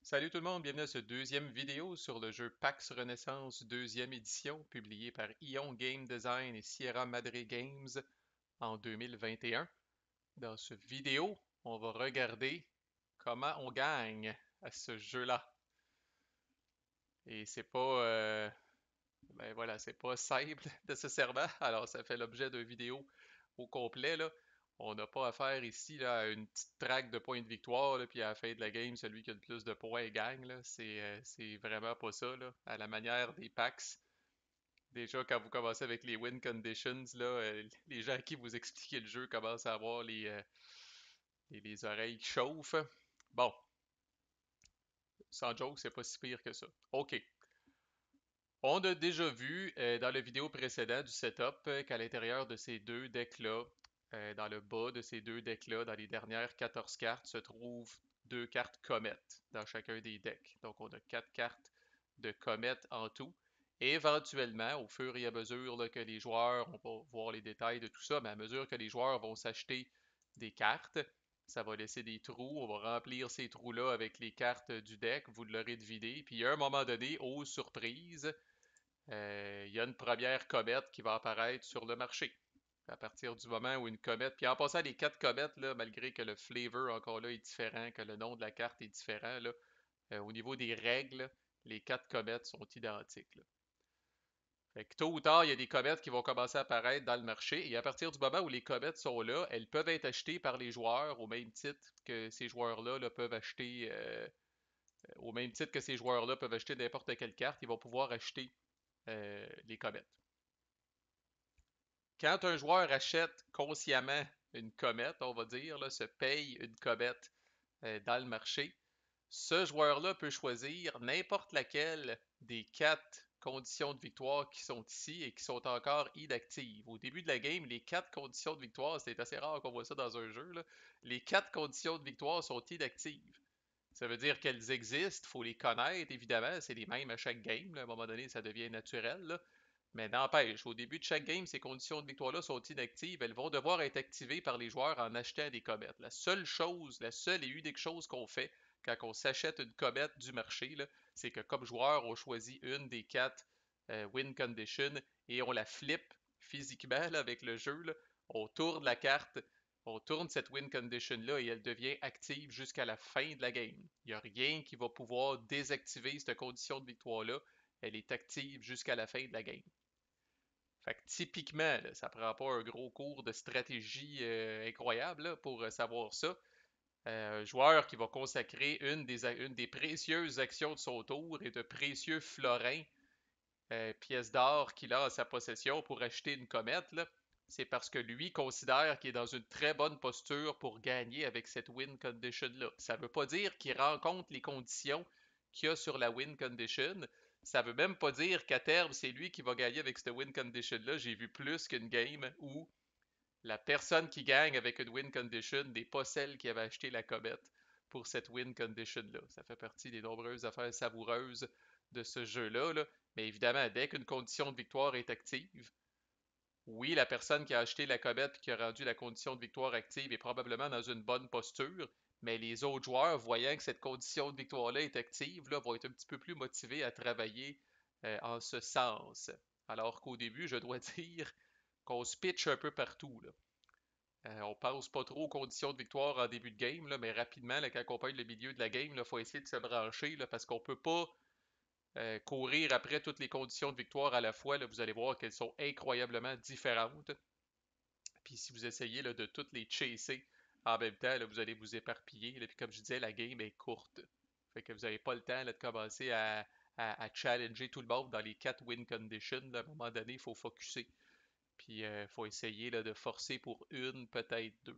Salut tout le monde, bienvenue à ce deuxième vidéo sur le jeu PAX Renaissance deuxième édition, publié par Ion Game Design et Sierra Madre Games en 2021. Dans cette vidéo, on va regarder comment on gagne à ce jeu-là. Et c'est pas, ben voilà, c'est pas simple nécessairement, alors ça fait l'objet d'une vidéo au complet, là. On n'a pas affaire ici là, à une petite traque de points de victoire, là, puis à la fin de la game, celui qui a le plus de points gagne, là. C'est vraiment pas ça, là. À la manière des PAX, déjà quand vous commencez avec les win conditions, là, les gens à qui vous expliquez le jeu commencent à avoir les oreilles qui chauffent. Bon, sans joke, c'est pas si pire que ça. OK. On a déjà vu dans la vidéo précédente du setup qu'à l'intérieur de ces deux decks-là, dans le bas de ces deux decks-là, dans les dernières 14 cartes, se trouvent deux cartes comètes dans chacun des decks. Donc on a quatre cartes de comètes en tout. Et éventuellement, au fur et à mesure là, que les joueurs, on va voir les détails de tout ça, mais à mesure que les joueurs vont s'acheter des cartes, ça va laisser des trous. On va remplir ces trous-là avec les cartes du deck. Vous l'aurez deviné. Puis à un moment donné, aux surprises, il y a une première comète qui va apparaître sur le marché. À partir du moment où une comète, puis en passant les quatre comètes, là, malgré que le flavor encore là est différent, que le nom de la carte est différent, là, au niveau des règles, les quatre comètes sont identiques. Là. Fait que tôt ou tard, il y a des comètes qui vont commencer à apparaître dans le marché, et à partir du moment où les comètes sont là, elles peuvent être achetées par les joueurs au même titre que ces joueurs-là là, peuvent acheter, au même titre que ces joueurs-là peuvent acheter n'importe quelle carte, ils vont pouvoir acheter les comètes. Quand un joueur achète consciemment une comète, on va dire, là, se paye une comète dans le marché, ce joueur-là peut choisir n'importe laquelle des quatre conditions de victoire qui sont ici et qui sont encore inactives. Au début de la game, les quatre conditions de victoire, c'est assez rare qu'on voit ça dans un jeu, là, les quatre conditions de victoire sont inactives. Ça veut dire qu'elles existent, il faut les connaître, évidemment, c'est les mêmes à chaque game, là, à un moment donné, ça devient naturel, là. Mais n'empêche, au début de chaque game, ces conditions de victoire-là sont inactives. Elles vont devoir être activées par les joueurs en achetant des comètes. La seule chose, la seule et unique chose qu'on fait quand on s'achète une comète du marché, là, c'est que comme joueur, on choisit une des quatre win conditions et on la flippe physiquement là, avec le jeu. Là. On tourne la carte, on tourne cette win condition-là et elle devient active jusqu'à la fin de la game. Il n'y a rien qui va pouvoir désactiver cette condition de victoire-là. Elle est active jusqu'à la fin de la game. Fait que typiquement, là, ça prend pas un gros cours de stratégie incroyable là, pour savoir ça. Un joueur qui va consacrer une des précieuses actions de son tour et de précieux florins, pièces d'or qu'il a à sa possession pour acheter une comète, là, c'est parce que lui considère qu'il est dans une très bonne posture pour gagner avec cette win condition-là. Ça ne veut pas dire qu'il rencontre les conditions qu'il y a sur la win condition. Ça veut même pas dire qu'à terme, c'est lui qui va gagner avec cette win condition-là. J'ai vu plus qu'une game où la personne qui gagne avec une win condition n'est pas celle qui avait acheté la comète pour cette win condition-là. Ça fait partie des nombreuses affaires savoureuses de ce jeu-là. Là. Mais évidemment, dès qu'une condition de victoire est active, oui, la personne qui a acheté la comète et qui a rendu la condition de victoire active est probablement dans une bonne posture, mais les autres joueurs, voyant que cette condition de victoire-là est active, là, vont être un petit peu plus motivés à travailler en ce sens. Alors qu'au début, je dois dire qu'on se pitch un peu partout. Là. On pense pas trop aux conditions de victoire en début de game, là, mais rapidement, là, quand on pogne le milieu de la game, il faut essayer de se brancher là, parce qu'on peut pas courir après toutes les conditions de victoire à la fois. Là, vous allez voir qu'elles sont incroyablement différentes. Puis si vous essayez là, de toutes les chasser en même temps, là, vous allez vous éparpiller. Là, puis comme je disais, la game est courte. Fait que vous n'avez pas le temps là, de commencer à challenger tout le monde dans les 4 win conditions. Là. À un moment donné, il faut focuser. Puis il faut essayer là, de forcer pour une, peut-être deux.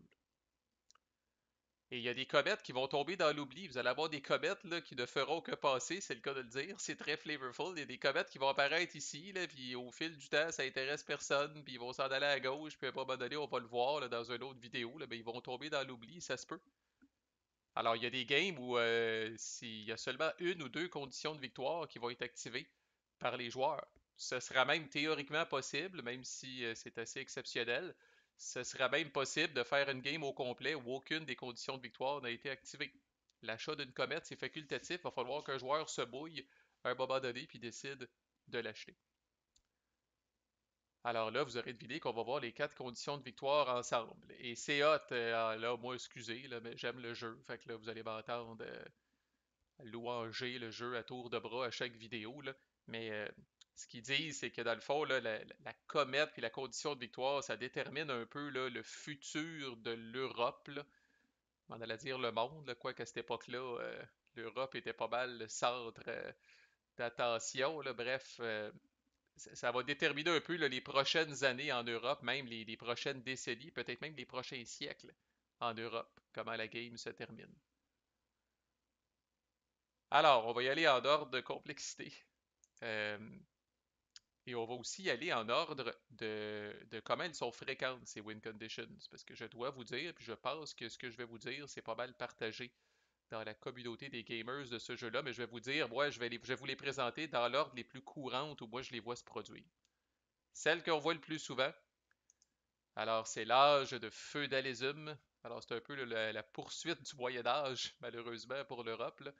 Et il y a des comètes qui vont tomber dans l'oubli. Vous allez avoir des comètes là, qui ne feront que passer, c'est le cas de le dire. C'est très flavorful. Il y a des comètes qui vont apparaître ici, là, puis au fil du temps, ça intéresse personne, puis ils vont s'en aller à gauche, puis à un moment donné, on va le voir là, dans une autre vidéo, là, ben, ils vont tomber dans l'oubli, ça se peut. Alors, il y a des games où s'il y a seulement une ou deux conditions de victoire qui vont être activées par les joueurs. Ce sera même théoriquement possible, même si c'est assez exceptionnel. Ce sera même possible de faire une game au complet où aucune des conditions de victoire n'a été activée. L'achat d'une comète, c'est facultatif. Il va falloir qu'un joueur se mouille à un moment donné puis décide de l'acheter. Alors là, vous aurez deviné qu'on va voir les 4 conditions de victoire ensemble. Et c'est hot, là, moi, excusez, là, mais j'aime le jeu. Fait que là, vous allez m'entendre louanger le jeu à tour de bras à chaque vidéo, là. Mais ce qu'ils disent, c'est que dans le fond, là, la comète puis la condition de victoire, ça détermine un peu là, le futur de l'Europe, là. On allait dire le monde, là, quoi qu'à cette époque-là, l'Europe était pas mal le centre d'attention, là. Bref, ça va déterminer un peu là, les prochaines années en Europe, même les prochaines décennies, peut-être même les prochains siècles en Europe, comment la game se termine. Alors, on va y aller en ordre de complexité. Euh, et on va aussi y aller en ordre de comment elles sont fréquentes, ces win conditions. Parce que je dois vous dire, puis je pense que ce que je vais vous dire, c'est pas mal partagé dans la communauté des gamers de ce jeu-là, mais je vais vous dire, moi, je vais vous les présenter dans l'ordre les plus courantes où moi je les vois se produire. Celle qu'on voit le plus souvent, alors c'est l'âge de feudalisme. Alors c'est un peu la poursuite du Moyen Âge, malheureusement pour l'Europe, là.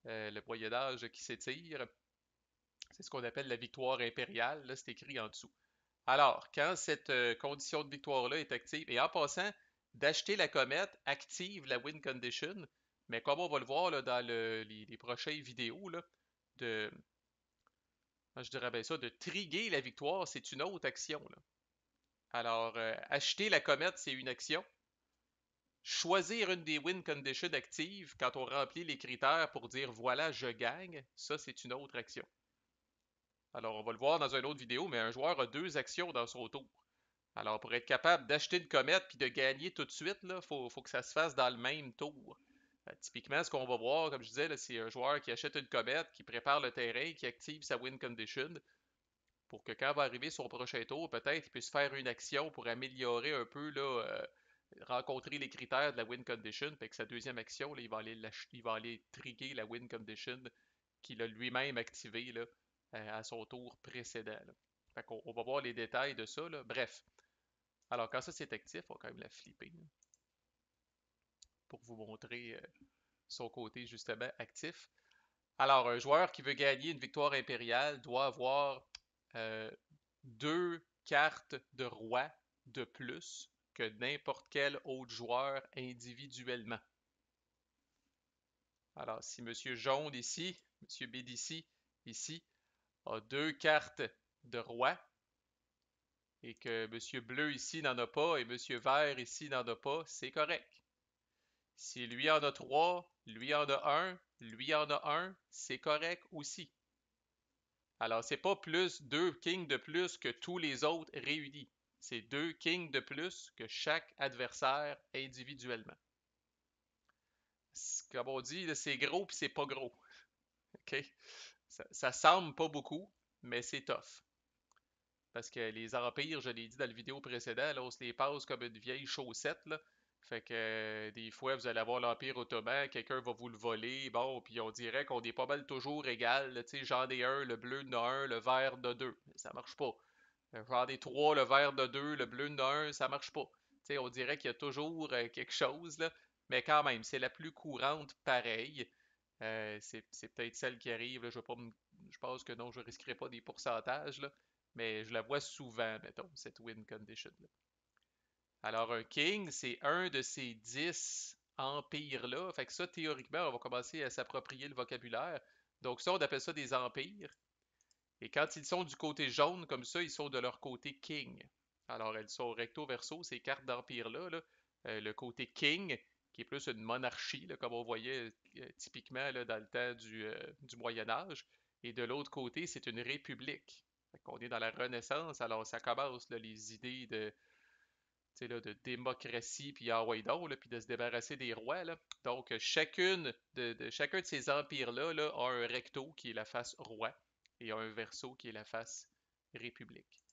Le Moyen Âge qui s'étire. C'est ce qu'on appelle la victoire impériale, là, c'est écrit en dessous. Alors, quand cette condition de victoire-là est active, et en passant, d'acheter la comète active la win condition, mais comme on va le voir là, dans les prochaines vidéos, là, de, je dirais bien ça, de triguer la victoire, c'est une autre action, là. Alors, acheter la comète, c'est une action. Choisir une des win conditions actives quand on remplit les critères pour dire voilà, je gagne, ça, c'est une autre action. Alors, on va le voir dans une autre vidéo, mais un joueur a 2 actions dans son tour. Alors, pour être capable d'acheter une comète puis de gagner tout de suite, il faut que ça se fasse dans le même tour. Typiquement, ce qu'on va voir, comme je disais, là, c'est un joueur qui achète une comète, qui prépare le terrain, qui active sa win condition pour que quand va arriver son prochain tour, peut-être il puisse faire une action pour améliorer un peu, là, rencontrer les critères de la win condition, puis que sa deuxième action, là, il va aller trigger la win condition qu'il a lui-même activée là, à son tour précédent, là. Fait qu'on on va voir les détails de ça, là. Bref. Alors, quand ça c'est actif, on va quand même la flipper là, pour vous montrer son côté justement actif. Alors, un joueur qui veut gagner une victoire impériale doit avoir euh, 2 cartes de roi de plus que n'importe quel autre joueur individuellement. Alors, si Monsieur Jaune ici, Monsieur Bédici ici, a 2 cartes de roi et que Monsieur Bleu ici n'en a pas et Monsieur Vert ici n'en a pas, c'est correct. Si lui en a 3, lui en a un, lui en a un, c'est correct aussi. Alors, c'est pas plus 2 kings de plus que tous les autres réunis. C'est 2 kings de plus que chaque adversaire individuellement. Comme on dit, c'est gros puis c'est pas gros. OK? Ça semble pas beaucoup, mais c'est tough. Parce que les empires, je l'ai dit dans la vidéo précédente, là, on se les passe comme une vieille chaussette, là. Fait que des fois, vous allez avoir l'Empire ottoman, quelqu'un va vous le voler, bon, puis on dirait qu'on est pas mal toujours égal. Tu sais, j'en ai un, le bleu en a un, le vert de deux. Ça marche pas. J'en ai trois, le vert de deux, le bleu en a un, ça marche pas. Tu sais, on dirait qu'il y a toujours quelque chose, là. Mais quand même, c'est la plus courante pareil. C'est peut-être celle qui arrive, là, je pense que non, je risquerai pas des pourcentages, là, mais je la vois souvent, mettons, cette win condition-là. Alors, un king, c'est un de ces 10 empires-là. Fait que ça, théoriquement, on va commencer à s'approprier le vocabulaire. Donc ça, on appelle ça des empires. Et quand ils sont du côté jaune, comme ça, ils sont de leur côté king. Alors, elles sont recto verso, ces cartes d'empire-là, là. Le côté king, qui est plus une monarchie, là, comme on voyait typiquement là, dans le temps du Moyen Âge. Et de l'autre côté, c'est une république. Fait qu'on est dans la Renaissance, alors ça commence là, les idées là, de démocratie, puis ah ouais donc, là, puis de se débarrasser des rois. Là. Donc, chacun de ces empires-là là, a un recto qui est la face roi et a un verso qui est la face république.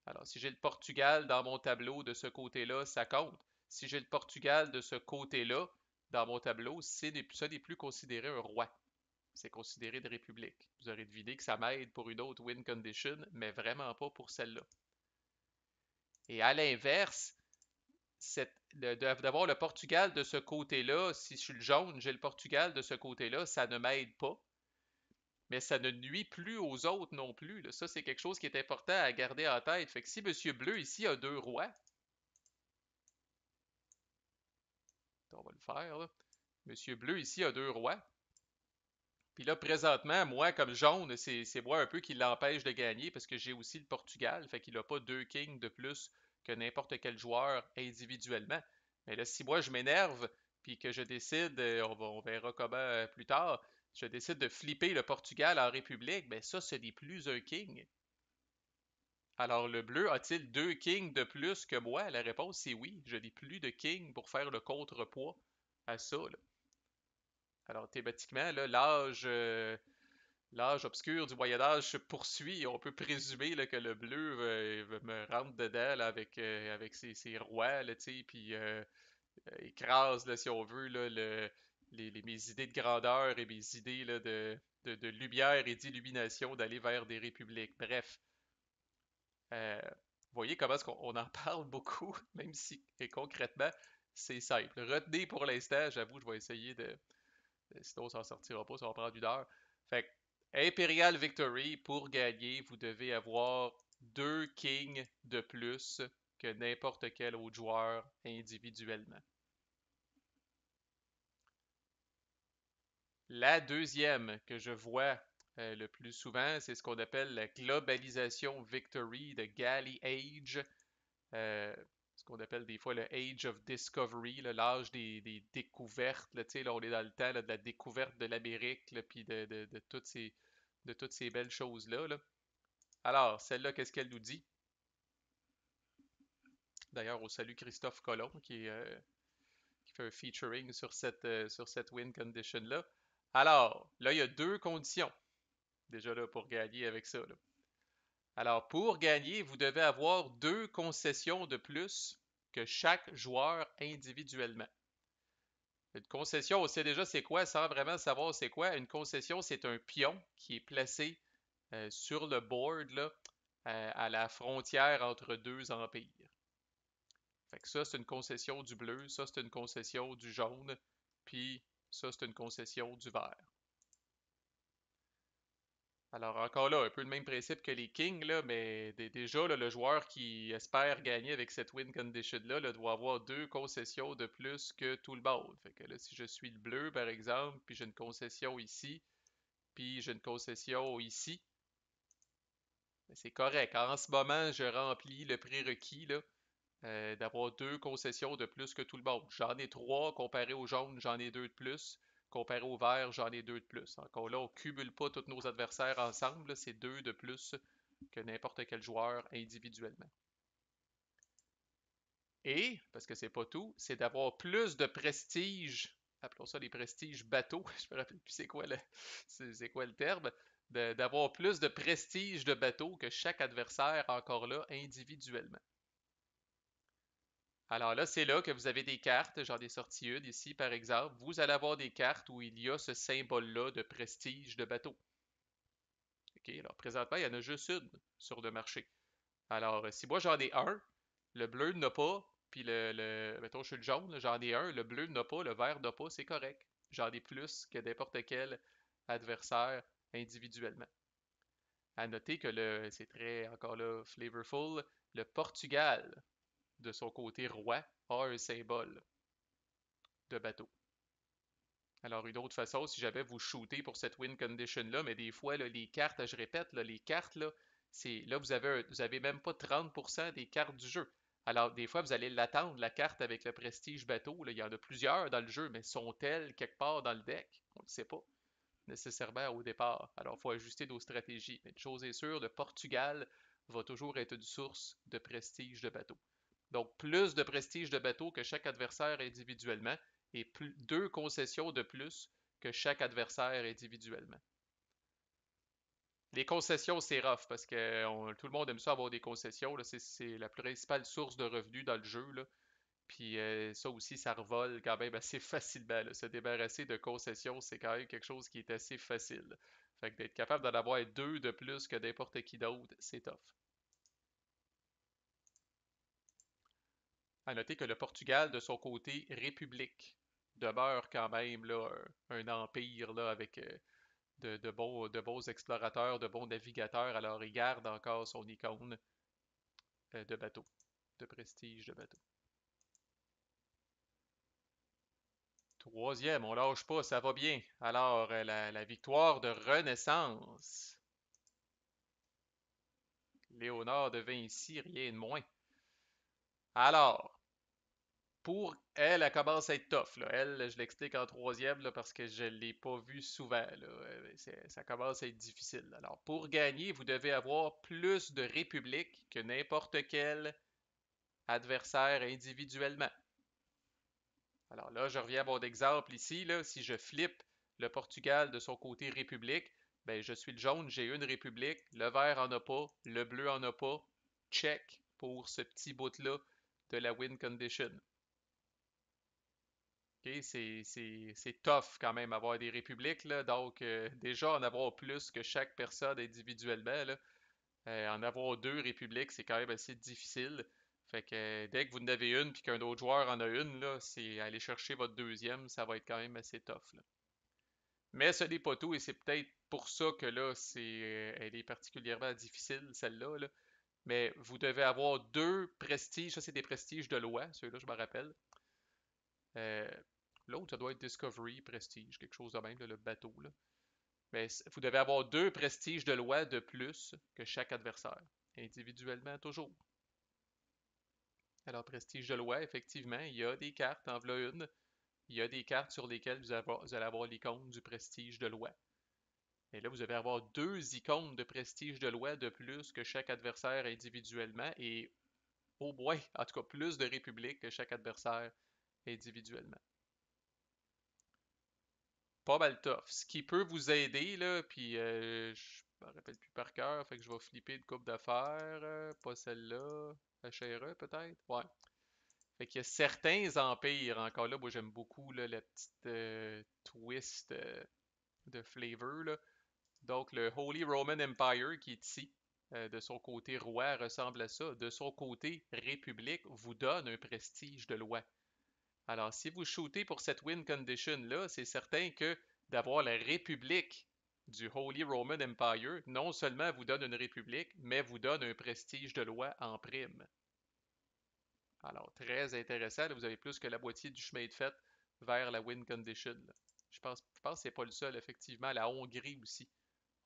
Alors, si j'ai le Portugal dans mon tableau de ce côté-là, ça compte. Si j'ai le Portugal de ce côté-là, dans mon tableau, ça n'est plus considéré un roi. C'est considéré de république. Vous aurez deviné que ça m'aide pour une autre win condition, mais vraiment pas pour celle-là. Et à l'inverse, d'avoir le Portugal de ce côté-là, si je suis le jaune, j'ai le Portugal de ce côté-là, ça ne m'aide pas, mais ça ne nuit plus aux autres non plus, là. Ça, c'est quelque chose qui est important à garder en tête. Fait que si Monsieur Bleu ici a deux rois, on va le faire, là. Monsieur Bleu ici a deux rois. Puis là, présentement, moi, comme jaune, c'est moi un peu qui l'empêche de gagner parce que j'ai aussi le Portugal. Fait qu'il n'a pas deux kings de plus que n'importe quel joueur individuellement. Mais là, si moi je m'énerve, puis que je décide, on verra comment plus tard, je décide de flipper le Portugal en République, ben ça, ce n'est plus un king. Alors, le bleu a-t-il deux kings de plus que moi? La réponse c'est oui. Je n'ai plus de king pour faire le contrepoids à ça, là. Alors, thématiquement, là, l'âge obscur du Moyen Âge se poursuit. On peut présumer là, que le bleu me rentre dedans là, avec ses rois, là, puis écrase, là, si on veut, là, mes idées de grandeur et mes idées là, de lumière et d'illumination d'aller vers des républiques. Bref, vous voyez comment est-ce qu'on en parle beaucoup, même si et concrètement, c'est simple. Retenez pour l'instant, j'avoue, je vais essayer sinon, ça ne sortira pas, ça va prendre une heure. Fait que, Imperial Victory, pour gagner, vous devez avoir deux kings de plus que n'importe quel autre joueur individuellement. La deuxième que je vois le plus souvent, c'est ce qu'on appelle la globalisation victory de Galley Age. Ce qu'on appelle des fois le Age of Discovery, l'âge des découvertes. Là, là, on est dans le temps là, de la découverte de l'Amérique, puis de toutes ces belles choses-là. Là. Alors, celle-là, qu'est-ce qu'elle nous dit? D'ailleurs, on salue Christophe Colomb qui fait un featuring sur cette win condition-là. Alors, là, il y a deux conditions déjà là, pour gagner avec ça. Là. Alors, pour gagner, vous devez avoir deux concessions de plus que chaque joueur individuellement. Une concession, on sait déjà c'est quoi, sans vraiment savoir c'est quoi. Une concession, c'est un pion qui est placé sur le board là, à la frontière entre deux empires. Fait que ça, c'est une concession du bleu, ça, c'est une concession du jaune, puis ça, c'est une concession du vert. Alors encore là, un peu le même principe que les Kings, là, mais déjà, là, le joueur qui espère gagner avec cette win condition-là là, doit avoir deux concessions de plus que tout le monde. Fait que là, si je suis le bleu, par exemple, puis j'ai une concession ici, puis j'ai une concession ici, ben, c'est correct. En ce moment, je remplis le prérequis là, d'avoir deux concessions de plus que tout le monde. J'en ai trois comparé au jaune, j'en ai deux de plus. Comparé au vert, j'en ai deux de plus. Encore là, on ne cumule pas tous nos adversaires ensemble, c'est deux de plus que n'importe quel joueur individuellement. Et, parce que c'est pas tout, c'est d'avoir plus de prestige, appelons ça des prestiges bateaux, je me rappelle plus c'est quoi le terme, d'avoir plus de prestige de bateau que chaque adversaire encore là individuellement. Alors là, c'est là que vous avez des cartes. J'en ai sorti une ici, par exemple. Vous allez avoir des cartes où il y a ce symbole-là de prestige de bateau. OK, alors présentement, il y en a juste une sur le marché. Alors, si moi j'en ai un, le bleu n'a pas, puis mettons, je suis le jaune, j'en ai un, le bleu n'a pas, le vert n'a pas, c'est correct. J'en ai plus que n'importe quel adversaire individuellement. À noter que c'est très, encore là, flavorful, le Portugal, de son côté roi, a un symbole de bateau. Alors, une autre façon, si j'avais vous shooter pour cette win condition-là, mais des fois, là, les cartes, je répète, là, les cartes, là, vous avez même pas 30% des cartes du jeu. Alors, des fois, vous allez l'attendre, la carte avec le prestige bateau. Là, il y en a plusieurs dans le jeu, mais sont-elles quelque part dans le deck? On ne le sait pas nécessairement au départ. Alors, il faut ajuster nos stratégies. Mais une chose est sûre, le Portugal va toujours être une source de prestige de bateau. Donc, plus de prestige de bateau que chaque adversaire individuellement et deux concessions de plus que chaque adversaire individuellement. Les concessions, c'est rough parce que tout le monde aime ça avoir des concessions. C'est la principale source de revenus dans le jeu. Là. Puis ça aussi, ça revole quand même assez facilement. Là. Se débarrasser de concessions, c'est quand même quelque chose qui est assez facile. Fait que d'être capable d'en avoir deux de plus que n'importe qui d'autre, c'est tough. À noter que le Portugal, de son côté, république, demeure quand même là, un empire là, avec de beaux explorateurs, de bons navigateurs. Alors, il garde encore son icône de bateau, de prestige de bateau. Troisième, on lâche pas, ça va bien. Alors, la victoire de Renaissance. Léonard de Vinci, rien de moins. Alors, pour elle, elle commence à être tough. Là. Elle, je l'explique en troisième là, parce que je ne l'ai pas vue souvent. Là. Ça commence à être difficile. Alors, pour gagner, vous devez avoir plus de républiques que n'importe quel adversaire individuellement. Alors là, je reviens à mon exemple ici. Là, si je flippe le Portugal de son côté république, ben, je suis le jaune, j'ai une république. Le vert en a pas, le bleu en a pas. Check pour ce petit bout-là de la win condition. OK, c'est tough quand même avoir des républiques, là. Donc, déjà, en avoir plus que chaque personne individuellement, là, en avoir deux républiques, c'est quand même assez difficile. Fait que dès que vous en avez une puis qu'un autre joueur en a une, là, c'est aller chercher votre deuxième, ça va être quand même assez tough, là. Mais ce n'est pas tout et c'est peut-être pour ça que là, elle est particulièrement difficile, celle-là, là. Mais vous devez avoir deux prestiges, ça c'est des prestiges de loi, ceux-là je me rappelle. Euh, L'autre, ça doit être Discovery, Prestige, quelque chose de même, là, le bateau, là. Mais vous devez avoir deux prestiges de loi de plus que chaque adversaire, individuellement toujours. Alors, prestige de loi, effectivement, il y a des cartes, en voilà une. Il y a des cartes sur lesquelles vous allez avoir l'icône du prestige de loi. Et là, vous allez avoir deux icônes de prestige de loi de plus que chaque adversaire individuellement et au moins, en tout cas, plus de républiques que chaque adversaire individuellement. Pas mal tough. Ce qui peut vous aider, là, puis je me rappelle plus par cœur, fait que je vais flipper une coupe d'affaires, pas celle-là, HRE peut-être? Ouais. Fait qu'il y a certains empires, encore là, moi j'aime beaucoup là, la petite twist de flavor, là. Donc le Holy Roman Empire qui est ici, de son côté roi, ressemble à ça. De son côté république, vous donne un prestige de loi. Alors, si vous shootez pour cette win condition-là, c'est certain que d'avoir la république du Holy Roman Empire, non seulement vous donne une république, mais vous donne un prestige de loi en prime. Alors, très intéressant. Là, vous avez plus que la moitié du chemin de fait vers la win condition. Là. Je pense que c'est pas le seul, effectivement. La Hongrie aussi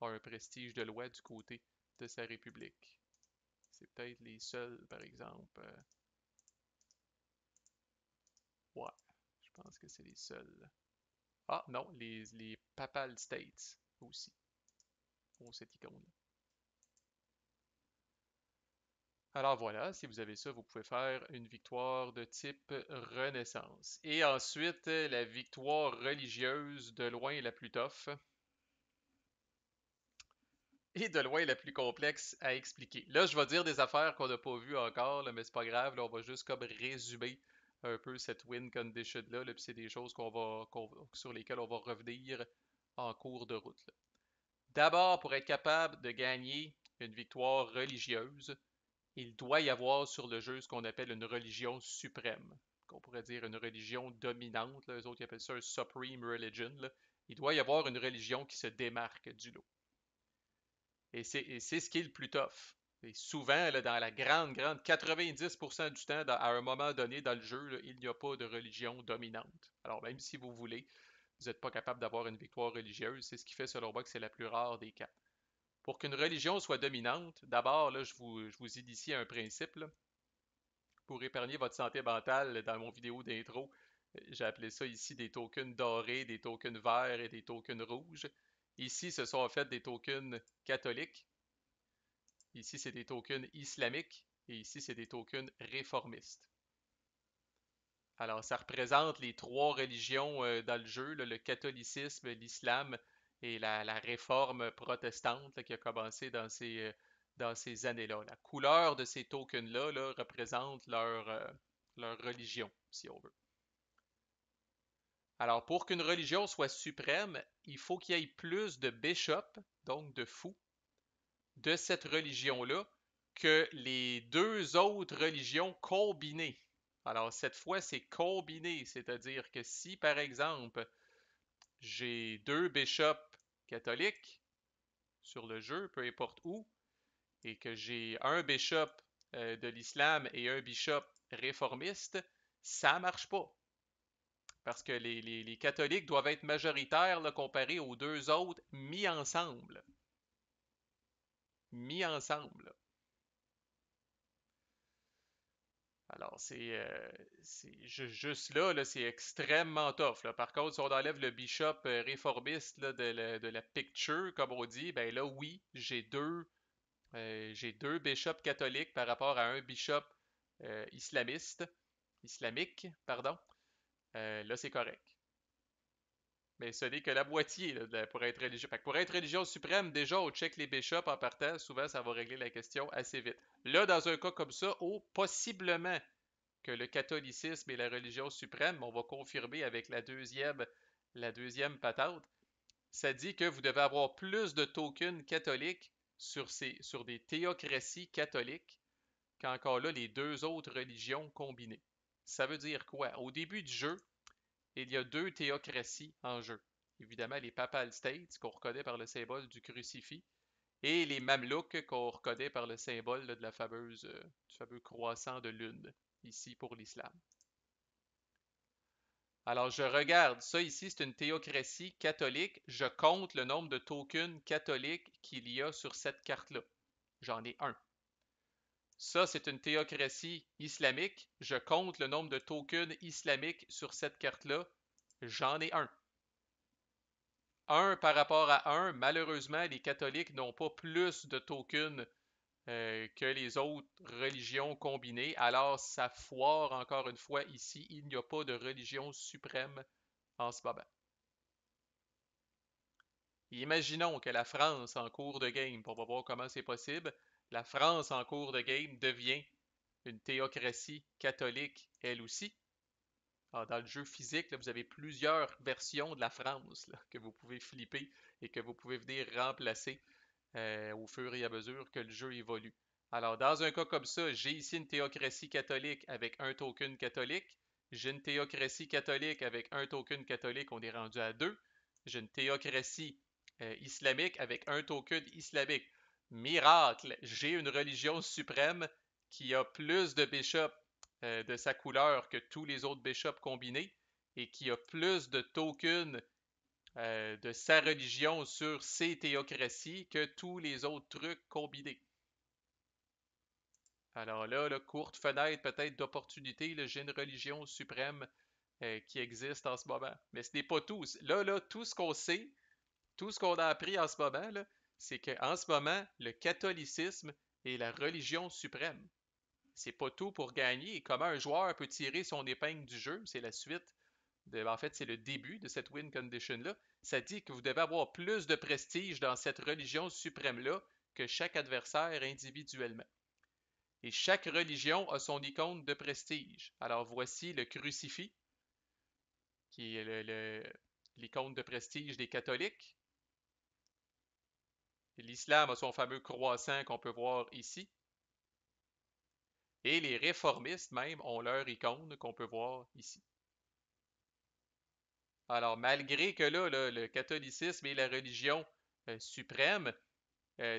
a un prestige de loi du côté de sa république. C'est peut-être les seuls, par exemple. Ouais, je pense que c'est les seuls. Ah non, les Papal States aussi ont cette icône-là. Alors voilà, si vous avez ça, vous pouvez faire une victoire de type Renaissance. Et ensuite, la victoire religieuse, de loin la plus tough et de loin la plus complexe à expliquer. Là, je vais dire des affaires qu'on n'a pas vues encore, là, mais c'est pas grave, là, on va juste comme résumer un peu cette win condition-là, là, puis c'est des choses sur lesquelles on va revenir en cours de route. Là. D'abord, pour être capable de gagner une victoire religieuse, il doit y avoir sur le jeu ce qu'on appelle une religion suprême, qu'on pourrait dire une religion dominante. Là, les autres ils appellent ça un supreme religion. Là. Il doit y avoir une religion qui se démarque du lot. Et c'est ce qui est le plus tough. Et souvent, là, dans la grande 90% du temps, à un moment donné dans le jeu, là, il n'y a pas de religion dominante. Alors même si vous voulez, vous n'êtes pas capable d'avoir une victoire religieuse. C'est ce qui fait, selon moi, que c'est la plus rare des cas. Pour qu'une religion soit dominante, d'abord, là, je vous initie à un principe. Là, pour épargner votre santé mentale, dans mon vidéo d'intro, j'ai appelé ça ici des tokens dorés, des tokens verts et des tokens rouges. Ici, ce sont en fait des tokens catholiques. Ici, c'est des tokens islamiques. Et ici, c'est des tokens réformistes. Alors, ça représente les trois religions dans le jeu, là, le catholicisme, l'islam et la réforme protestante là, qui a commencé dans ces années-là. La couleur de ces tokens-là là, représente leur religion, si on veut. Alors, pour qu'une religion soit suprême, il faut qu'il y ait plus de bishops, donc de fous, de cette religion-là que les deux autres religions combinées. Alors, cette fois, c'est combiné, c'est-à-dire que si, par exemple, j'ai deux bishops catholiques sur le jeu, peu importe où, et que j'ai un bishop de l'islam et un bishop réformiste, ça marche pas. Parce que les catholiques doivent être majoritaires là, comparés aux deux autres mis ensemble. Mis ensemble. Alors, juste là, c'est extrêmement tough, là. Par contre, si on enlève le bishop réformiste là, de la picture, comme on dit, ben là, oui, j'ai deux bishops catholiques par rapport à un bishop islamique, pardon. Là, c'est correct. Mais ce n'est que la moitié là, pour être religion. Fait que pour être religion suprême, déjà, on check les bishops en partant. Souvent, ça va régler la question assez vite. Là, dans un cas comme ça, possiblement que le catholicisme est la religion suprême, on va confirmer avec la deuxième patente. Ça dit que vous devez avoir plus de tokens catholiques sur des théocraties catholiques qu'encore là les deux autres religions combinées. Ça veut dire quoi? Au début du jeu, il y a deux théocraties en jeu. Évidemment, les Papal States, qu'on reconnaît par le symbole du crucifix, et les Mamelouks, qu'on reconnaît par le symbole là, du fameux croissant de lune, ici pour l'islam. Alors, je regarde, ça ici, c'est une théocratie catholique. Je compte le nombre de tokens catholiques qu'il y a sur cette carte-là. J'en ai un. Ça, c'est une théocratie islamique. Je compte le nombre de tokens islamiques sur cette carte-là. J'en ai un. Un par rapport à un, malheureusement, les catholiques n'ont pas plus de tokens que les autres religions combinées. Alors, ça foire encore une fois ici. Il n'y a pas de religion suprême en ce moment. Imaginons que la France en cours de game, on va voir comment c'est possible, la France en cours de game devient une théocratie catholique elle aussi. Alors, dans le jeu physique, là, vous avez plusieurs versions de la France là, que vous pouvez flipper et que vous pouvez venir remplacer au fur et à mesure que le jeu évolue. Alors, dans un cas comme ça, j'ai ici une théocratie catholique avec un token catholique. J'ai une théocratie catholique avec un token catholique, on est rendu à deux. J'ai une théocratie islamique avec un token islamique. Miracle, j'ai une religion suprême qui a plus de bishops de sa couleur que tous les autres bishops combinés et qui a plus de tokens de sa religion sur ses théocraties que tous les autres trucs combinés. Alors là, courte fenêtre peut-être d'opportunité, j'ai une religion suprême qui existe en ce moment. Mais ce n'est pas tout. Là, tout ce qu'on sait, tout ce qu'on a appris en ce moment, c'est qu'en ce moment, le catholicisme est la religion suprême. C'est pas tout pour gagner. Et comment un joueur peut tirer son épingle du jeu, c'est la suite en fait, c'est le début de cette win condition-là. Ça dit que vous devez avoir plus de prestige dans cette religion suprême-là que chaque adversaire individuellement. Et chaque religion a son icône de prestige. Alors voici le crucifix, qui est l'icône de prestige des catholiques. L'islam a son fameux croissant qu'on peut voir ici. Et les réformistes même ont leur icône qu'on peut voir ici. Alors, malgré que là, le catholicisme est la religion suprême,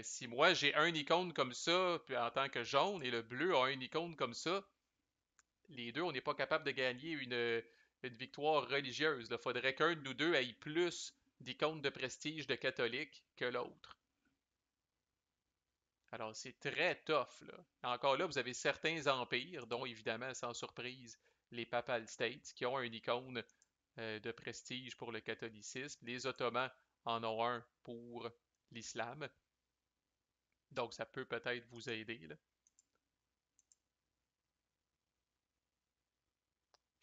si moi j'ai un icône comme ça, puis en tant que jaune, et le bleu a un icône comme ça, les deux, on n'est pas capable de gagner une victoire religieuse. Il faudrait qu'un de nous deux ait plus d'icônes de prestige de catholique que l'autre. Alors, c'est très tough, là. Encore là, vous avez certains empires, dont évidemment, sans surprise, les Papal States, qui ont un icône de prestige pour le catholicisme. Les Ottomans en ont un pour l'islam. Donc, ça peut peut-être vous aider, là.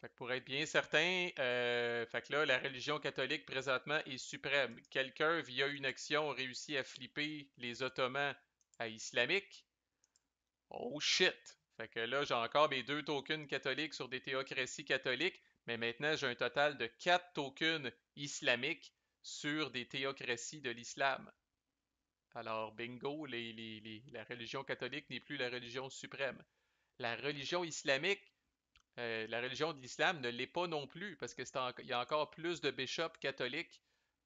Fait que pour être bien certain, fait que là, la religion catholique présentement est suprême. Quelqu'un, via une action, réussit à flipper les Ottomans à islamique. Oh shit! Fait que là, j'ai encore mes deux tokens catholiques sur des théocraties catholiques, mais maintenant j'ai un total de 4 tokens islamiques sur des théocraties de l'islam. Alors, bingo, la religion catholique n'est plus la religion suprême. La religion islamique La religion de l'islam ne l'est pas non plus, parce que il y a encore plus de bishops catholiques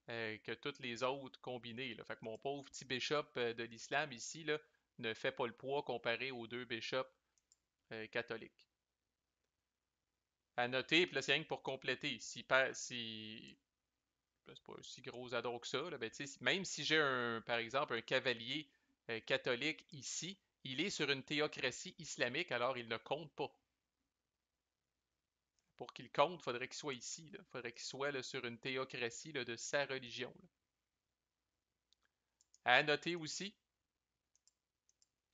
que toutes les autres combinés, là. Fait que mon pauvre petit bishop de l'islam ici là, ne fait pas le poids comparé aux deux bishops catholiques. À noter, puis là, c'est rien que pour compléter, si ben, c'est pas un si gros addon que ça, là, ben, même si j'ai par exemple un cavalier catholique ici, il est sur une théocratie islamique, alors il ne compte pas. Pour qu'il compte, il faudrait qu'il soit ici. Il faudrait qu'il soit là, sur une théocratie là, de sa religion. Là. À noter aussi,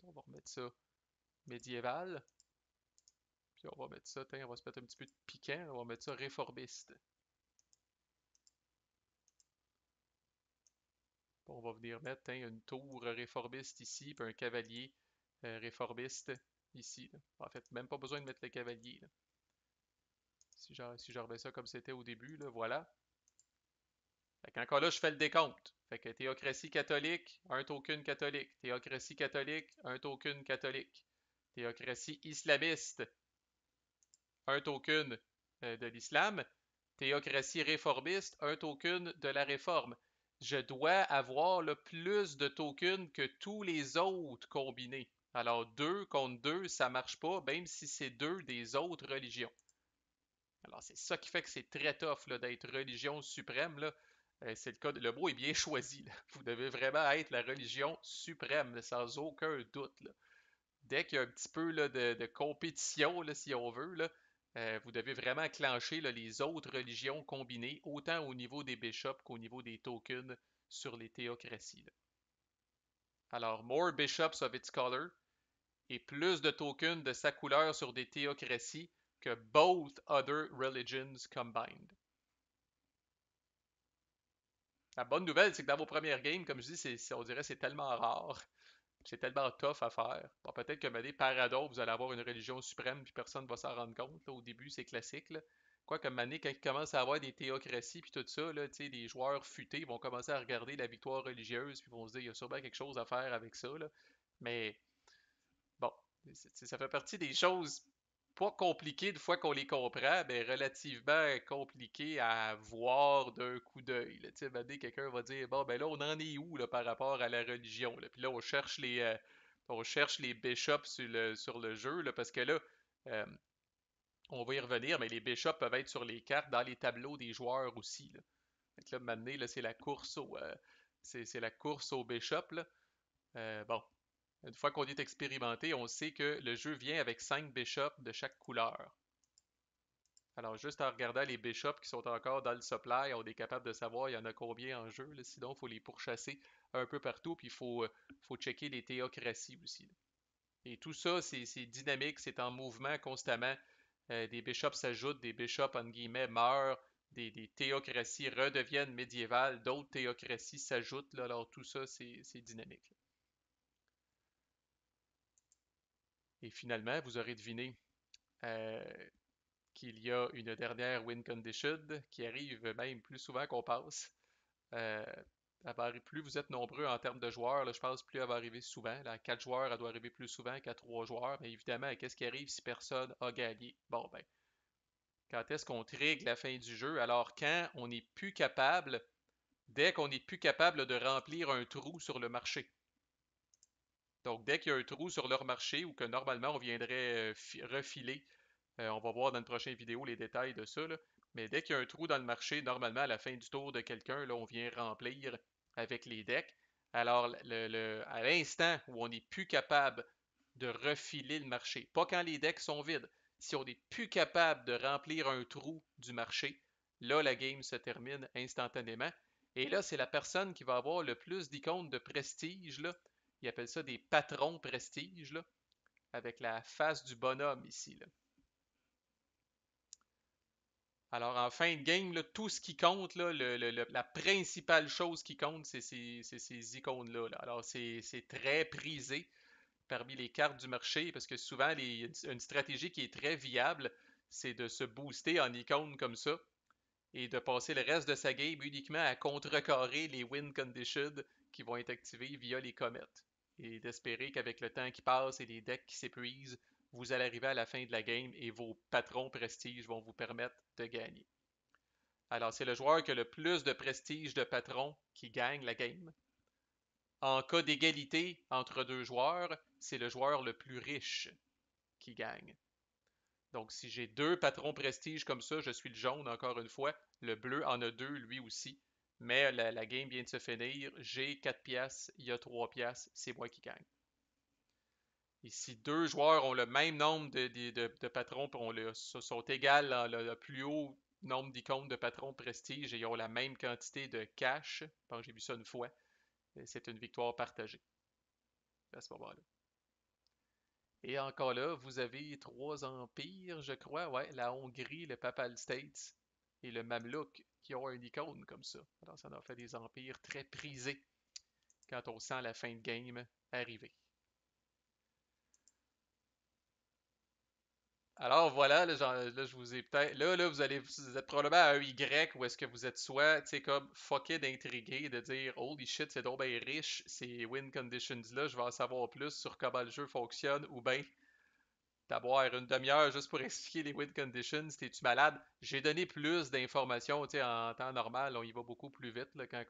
on va remettre ça médiéval, puis on va mettre ça, on va se mettre un petit peu de piquant, on va mettre ça réformiste. On va venir mettre une tour réformiste ici, puis un cavalier réformiste ici. Là. En fait, même pas besoin de mettre le cavalier. Là. Si je remets ça comme c'était au début, là, voilà. Fait qu'encore là, je fais le décompte. Fait que théocratie catholique, un token catholique. Théocratie catholique, un token catholique. Théocratie islamiste, un token de l'islam. Théocratie réformiste, un token de la réforme. Je dois avoir le plus de tokens que tous les autres combinés. Alors 2 contre 2, ça marche pas, même si c'est deux des autres religions. Alors c'est ça qui fait que c'est très tough d'être religion suprême. Là. C'est le cas, le mot est bien choisi. Là. Vous devez vraiment être la religion suprême, là, sans aucun doute. Là. Dès qu'il y a un petit peu là, de compétition, là, si on veut, là, vous devez vraiment clencher là, les autres religions combinées, autant au niveau des bishops qu'au niveau des tokens sur les théocraties. Là. Alors, more bishops of its color et plus de tokens de sa couleur sur des théocraties que both other religions combined. La bonne nouvelle, c'est que dans vos premières games, comme je dis, on dirait que c'est tellement rare. C'est tellement tough à faire. Bon, peut-être que Mané, par ado, vous allez avoir une religion suprême puis personne ne va s'en rendre compte. Là. Au début, c'est classique. Là. Quoi que Mané, quand il commence à avoir des théocraties puis tout ça, là, les joueurs futés vont commencer à regarder la victoire religieuse puis vont se dire il y a sûrement quelque chose à faire avec ça. Là. Mais bon, ça fait partie des choses pas compliquées une fois qu'on les comprend, mais relativement compliquées à voir d'un coup d'œil. Tu sais, maintenant, quelqu'un va dire, bon, ben là, on en est où là, par rapport à la religion? Là? Puis là, on cherche les bishops sur le jeu, là, parce que là, euh, on va y revenir, mais les bishops peuvent être sur les cartes dans les tableaux des joueurs aussi. Là. Fait que là, maintenant, là, c'est la course au bishop. Là. Bon, une fois qu'on est expérimenté, on sait que le jeu vient avec 5 bishops de chaque couleur. Alors, juste en regardant les bishops qui sont encore dans le supply, on est capable de savoir il y en a combien en jeu. Là. Sinon, il faut les pourchasser un peu partout, puis faut checker les théocraties aussi. Là. Et tout ça, c'est dynamique, c'est en mouvement constamment. Des bishops s'ajoutent, des bishops, en guillemets, meurent, des théocraties redeviennent médiévales, d'autres théocraties s'ajoutent. Là. Alors, tout ça, c'est dynamique. Là. Et finalement, vous aurez deviné euh, qu'il y a une dernière win condition qui arrive même plus souvent qu'on pense. Euh, plus vous êtes nombreux en termes de joueurs, là, je pense plus elle va arriver souvent. Là, à 4 joueurs, elle doit arriver plus souvent qu'à 3 joueurs. Mais évidemment, qu'est-ce qui arrive si personne a gagné? Bon, ben, quand est-ce qu'on trigue la fin du jeu? Alors, quand on n'est plus capable, dès qu'on n'est plus capable de remplir un trou sur le marché. Donc, dès qu'il y a un trou sur leur marché ou que normalement on viendrait refiler, on va voir dans une prochaine vidéo les détails de ça, là. Mais dès qu'il y a un trou dans le marché, normalement à la fin du tour de quelqu'un, là, on vient remplir avec les decks. Alors, à l'instant où on n'est plus capable de refiler le marché, pas quand les decks sont vides, si on n'est plus capable de remplir un trou du marché, là, la game se termine instantanément. Et là, c'est la personne qui va avoir le plus d'icônes de prestige, là, ils appellent ça des patrons prestige, là, avec la face du bonhomme ici. Là. Alors, en fin de game, là, tout ce qui compte, là, la principale chose qui compte, c'est ces icônes-là. Là. Alors, c'est très prisé parmi les cartes du marché parce que souvent, une stratégie qui est très viable, c'est de se booster en icônes comme ça et de passer le reste de sa game uniquement à contrecarrer les win conditions qui vont être activées via les comètes. Et d'espérer qu'avec le temps qui passe et les decks qui s'épuisent, vous allez arriver à la fin de la game et vos patrons prestige vont vous permettre de gagner. Alors, c'est le joueur qui a le plus de prestige de patron qui gagne la game. En cas d'égalité entre deux joueurs, c'est le joueur le plus riche qui gagne. Donc, si j'ai deux patrons prestige comme ça, je suis le jaune encore une fois. Le bleu en a deux lui aussi. Mais la game vient de se finir. J'ai 4 piastres, il y a 3 piastres, c'est moi qui gagne. Et si deux joueurs ont le même nombre de patrons, sont égales dans le plus haut nombre d'icônes de patrons prestige et ils ont la même quantité de cash, je pense que j'ai vu ça une fois, c'est une victoire partagée à ce moment-là. Et encore là, vous avez trois empires, je crois, ouais, la Hongrie, le Papal States et le Mamelouk qui ont une icône comme ça. Alors ça en a fait des empires très prisés quand on sent la fin de game arriver. Alors voilà, là, je vous ai peut-être. Là, vous êtes probablement à un Y où est-ce que vous êtes soit, tu sais, comme fucké d'intrigué, de dire holy shit, c'est donc bien riche, ces win conditions-là, je vais en savoir plus sur comment le jeu fonctionne, ou bien d'avoir une demi-heure juste pour expliquer les win conditions, t'es-tu malade? J'ai donné plus d'informations, tu sais, en temps normal, on y va beaucoup plus vite là, quand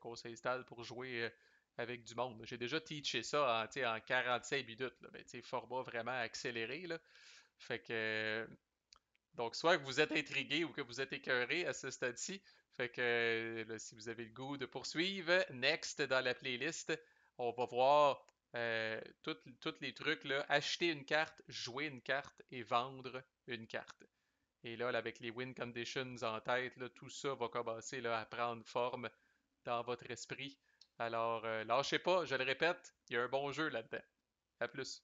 on s'installe pour jouer avec du monde. J'ai déjà teaché ça en, tu sais, en 45 minutes, là, ben, tu sais, format vraiment accéléré, là. Fait que, donc, soit que vous êtes intrigué ou que vous êtes écœuré à ce stade-ci. Fait que, là, si vous avez le goût de poursuivre, next dans la playlist, on va voir tous les trucs, là, acheter une carte, jouer une carte et vendre une carte. Et là, avec les win conditions en tête, là, tout ça va commencer là, à prendre forme dans votre esprit. Alors, lâchez pas, je le répète, il y a un bon jeu là-dedans. À plus.